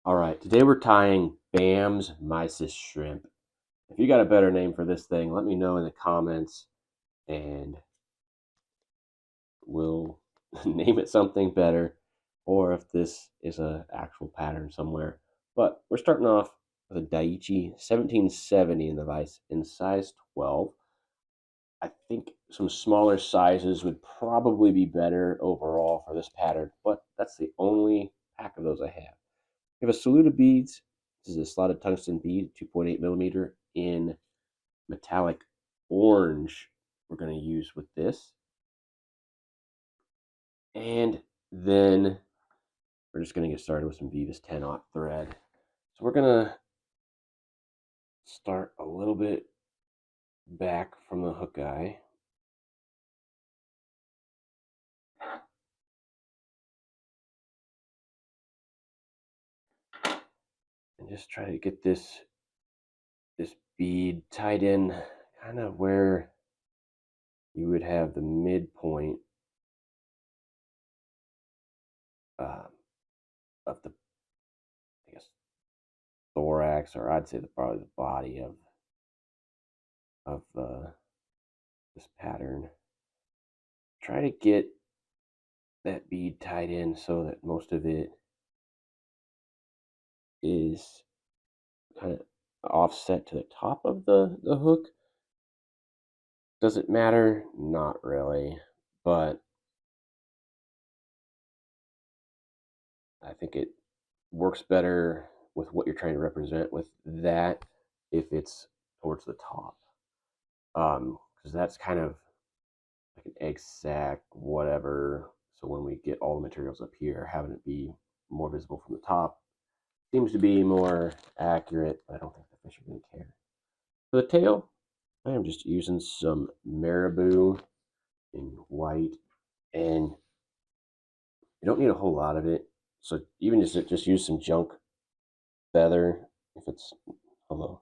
All right, today we're tying Bam's Mysis shrimp. If you got a better name for this thing, let me know in the comments and we'll name it something better, or if this is an actual pattern somewhere. But we're starting off with a Daiichi 1770 in the vise in size 12. I think some smaller sizes would probably be better overall for this pattern, but that's the only pack of those I have. We have a Saluda beads. This is a slotted tungsten bead, 2.8 millimeter in metallic orange. We're going to use with this. And then we're just going to get started with some Veevus 10-aught thread. So we're going to start a little bit back from the hook eye. And just try to get this bead tied in kind of where you would have the midpoint of the, I guess, thorax, or I'd say probably the body of this pattern. Try to get that bead tied in so that most of it is kind of offset to the top of the hook. Does it matter? Not really, but I think it works better with what you're trying to represent with that if it's towards the top, because that's kind of like an egg sac, whatever. So when we get all the materials up here, having it be more visible from the top seems to be more accurate, but I don't think the fish are going to care. For the tail, I am just using some Marabou in white, and you don't need a whole lot of it. So even just use some junk feather if it's, although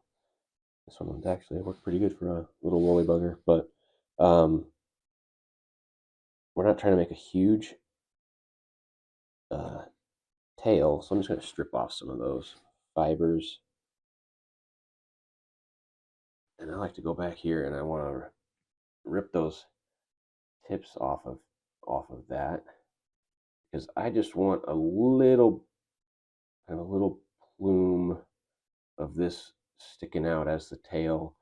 this one would actually work pretty good for a little woolly bugger, but we're not trying to make a huge tail, so I'm just going to strip off some of those fibers. And I like to go back here and I want to rip those tips off of that, because I just want a little plume of this sticking out as the tail.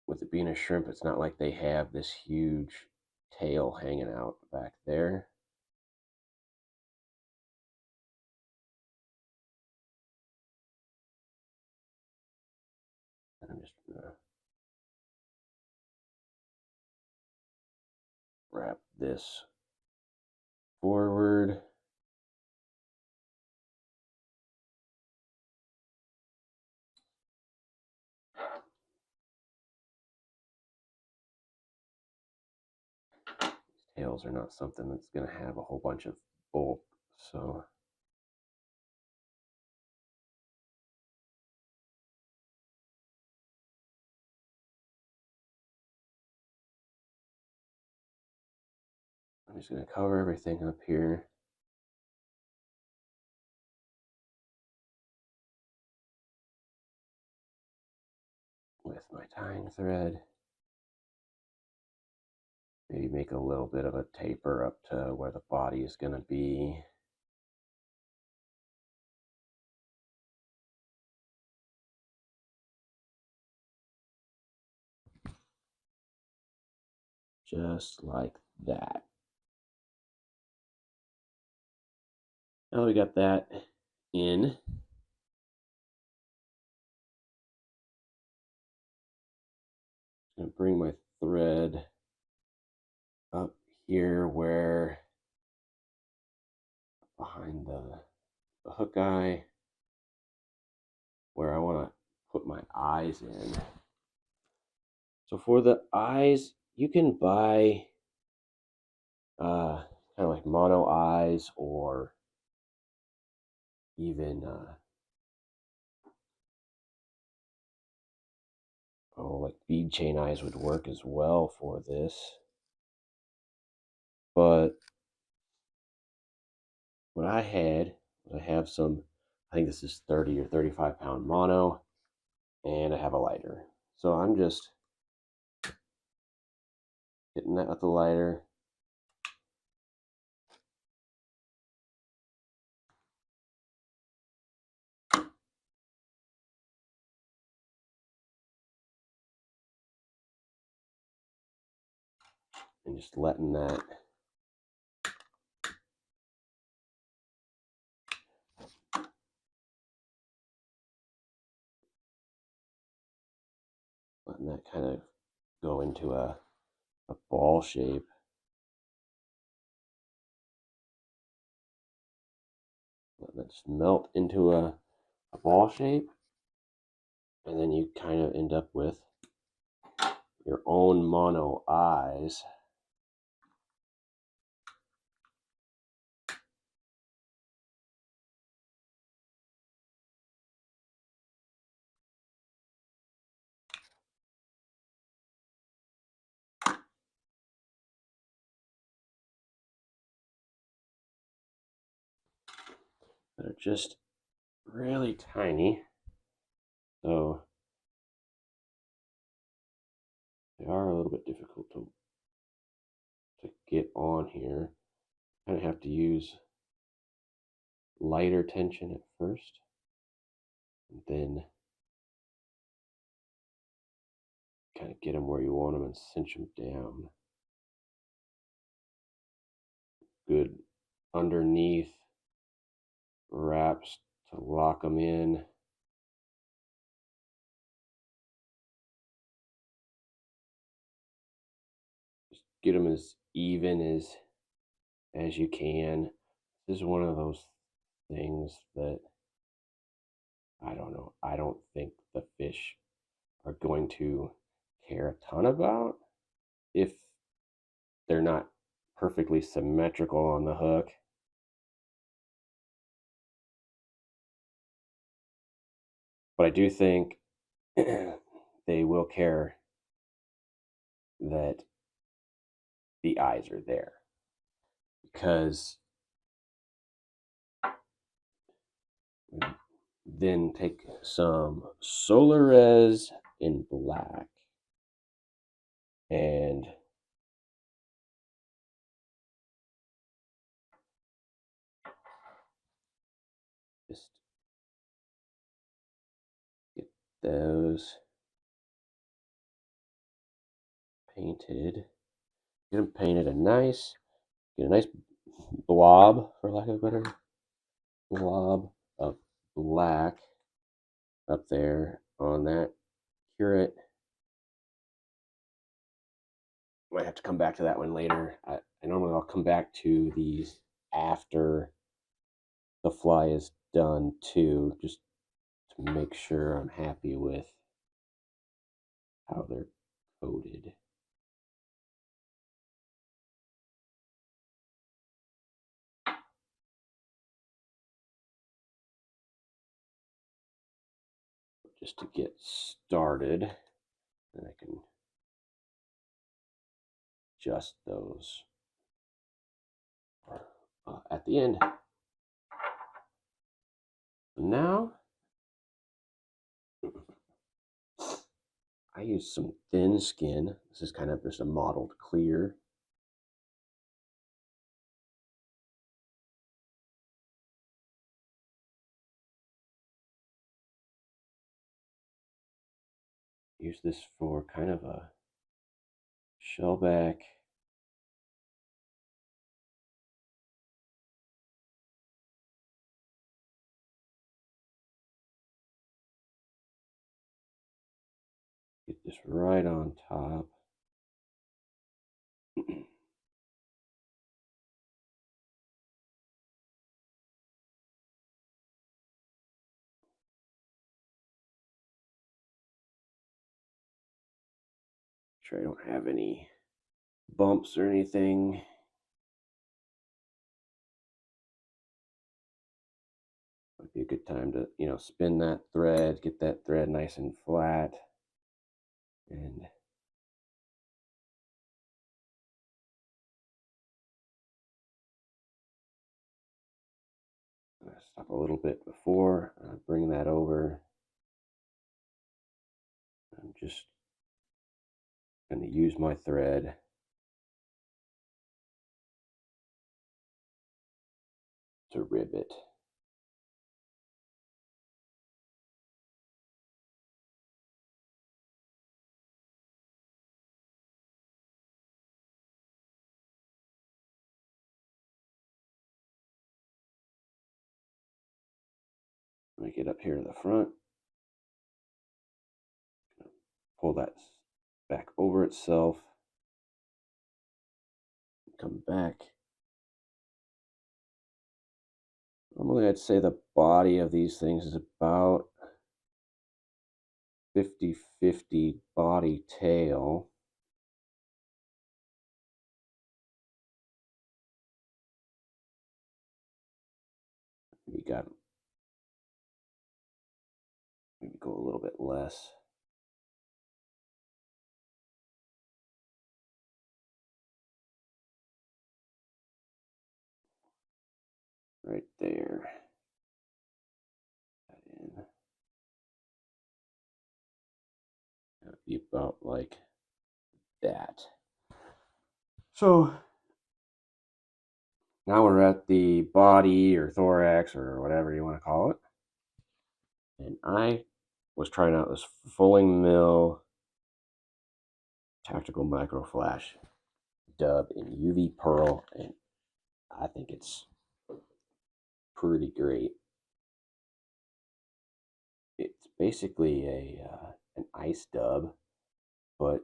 With it being a shrimp, it's not like they have this huge tail hanging out back there. And I'm just gonna wrap this forward. These tails are not something that's going to have a whole bunch of bulk, so I'm just going to cover everything up here with my tying thread. Maybe make a little bit of a taper up to where the body is going to be. Just like that. Now that we got that in, I'm going to bring my thread up here where behind the hook eye, where I want to put my eyes in. So for the eyes, you can buy kind of like mono eyes, or even like bead chain eyes would work as well for this. But what I had was I have some, I think this is 30 or 35 pound mono, and I have a lighter. So I'm just hitting that with the lighter. And just letting that kind of go into a ball shape. Letting that just melt into a ball shape. And then you kind of end up with your own mono eyes. That are just really tiny. So they are a little bit difficult to get on here. Kind of have to use lighter tension at first, and then kind of get them where you want them and cinch them down. Good underneath wraps to lock them in. Just get them as even as you can. This is one of those things that I don't know. I don't think the fish are going to care a ton about if they're not perfectly symmetrical on the hook. But I do think they will care that the eyes are there, because then take some Solarez in black and just get those painted. Get them painted get a nice blob, for lack of a better, blob of black up there on that. Cure it. Might have to come back to that one later. I normally I'll come back to these after the fly is done too, just to make sure I'm happy with how they're coated. Just to get started, and I can adjust those at the end. Now I use some thin skin. This is kind of just a mottled clear. Use this for kind of a shellback. Get this right on top. Sure I don't have any bumps or anything. Might be a good time to, spin that thread, get that thread nice and flat, and stop a little bit before, bring that over. I'm just going to use my thread to rib it. Let me get up here to the front. Pull that back over itself. Come back. Normally I'd say the body of these things is about 50-50 body tail. You got maybe go a little bit less. Right there. That in. That'd be about like that. So now we're at the body or thorax or whatever you want to call it. And I was trying out this Fulling Mill Tactical Microflash dub in UV Pearl, and I think it's pretty great. It's basically an ice dub, but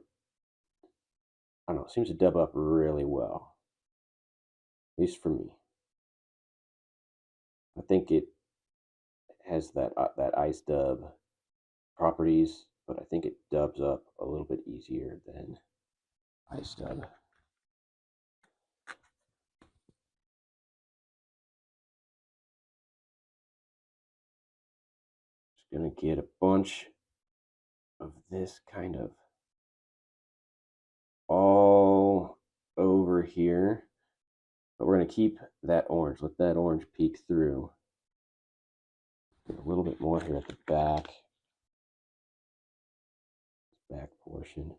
I don't know, it seems to dub up really well, at least for me. I think it has that ice dub properties, but I think it dubs up a little bit easier than ice dub. Just gonna get a bunch of this kind of all over here, but we're gonna keep that orange. Let that orange peek through. Get a little bit more here at the back portion.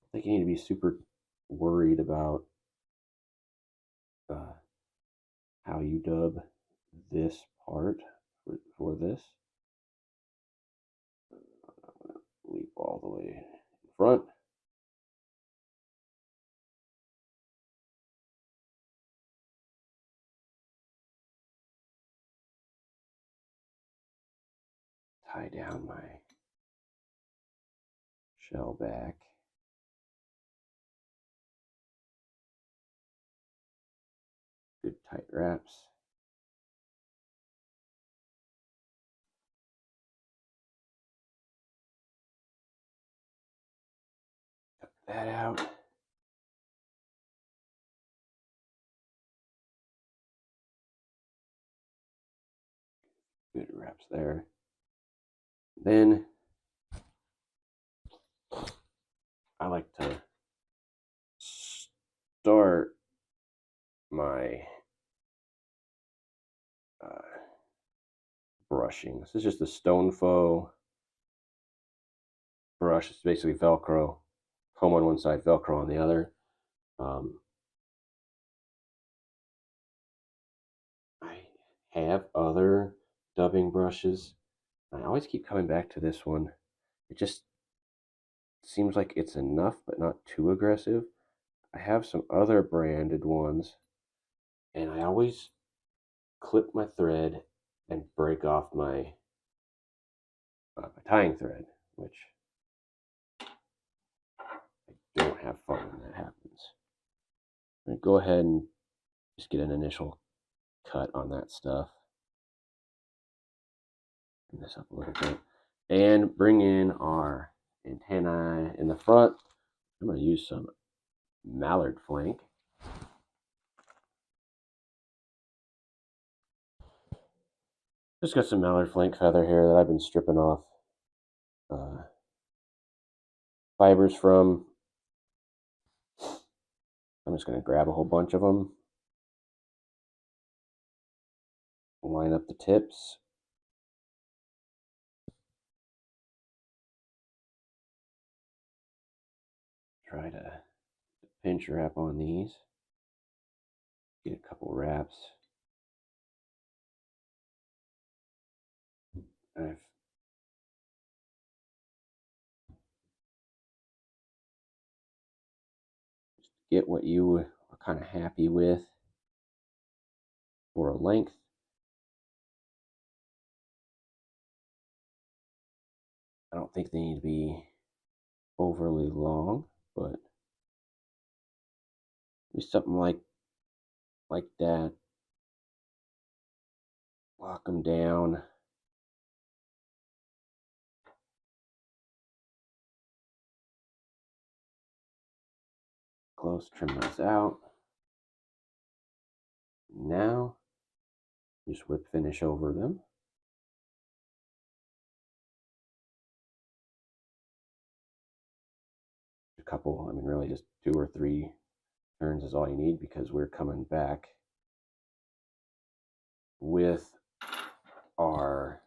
I think you need to be super worried about how you dub this part for this. I'm gonna leap all the way in front. Tie down my shellback. Good tight wraps. Cut that out. Good wraps there. Then I like to start my brushing. This is just a stone faux brush. It's basically Velcro, comb on one side, Velcro on the other. I have other dubbing brushes. I always keep coming back to this one. It just seems like it's enough, but not too aggressive. I have some other branded ones, and I always clip my thread and break off my tying thread, which I don't have fun when that happens. I'm gonna go ahead and just get an initial cut on that stuff. Bring this up a little bit, and bring in our antennae in the front. I'm going to use some Mallard flank. Just got some mallard flank feather here that I've been stripping off fibers from. I'm just going to grab a whole bunch of them, line up the tips. Try to pinch wrap on these. Get a couple wraps. I've get what you are kind of happy with for a length. I don't think they need to be overly long, but maybe something like that. Lock them down. Close, trim those out. Now, just whip finish over them. A couple, I mean, really just 2 or 3 turns is all you need, because we're coming back with our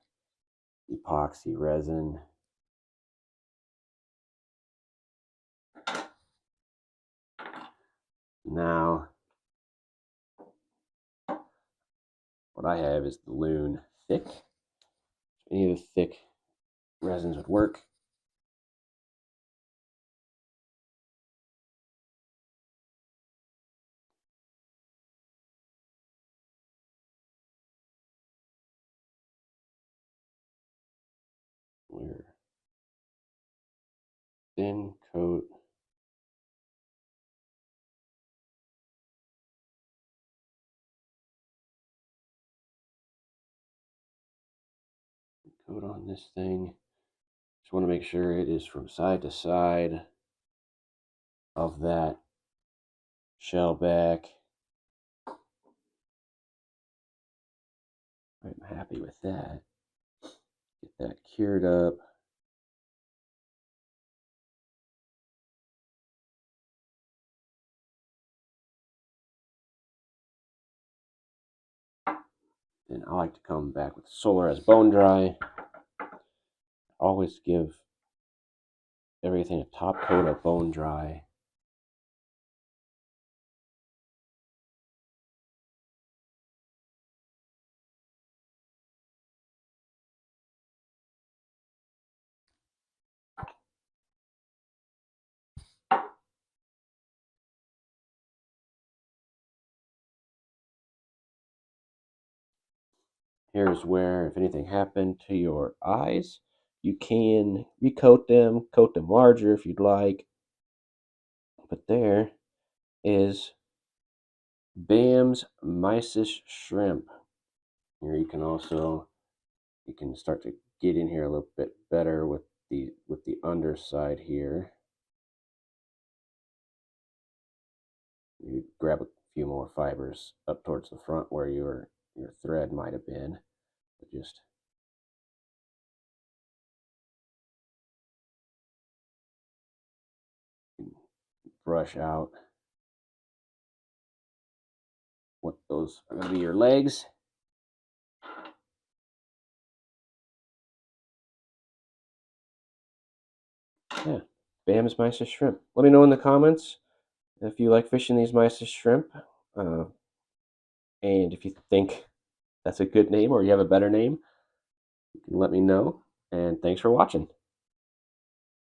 epoxy resin. Now, what I have is the Loon Thick. Any of the thick resins would work. We're thin coat. Coat on this thing. Just want to make sure it is from side to side of that shellback. I'm happy with that. Get that cured up. Then I like to come back with Solarez bone dry. Always give everything a top coat of bone dry. Here's where, if anything happened to your eyes, you can recoat them, coat them larger if you'd like. But there is Bam's Mysis shrimp. Here you can start to get in here a little bit better with the underside here. You grab a few more fibers up towards the front where your thread might have been, but just brush out what those are going to be your legs. Yeah, Bam's Mysis shrimp. Let me know in the comments if you like fishing these Mysis shrimp, and if you think that's a good name or you have a better name, you can let me know. And thanks for watching.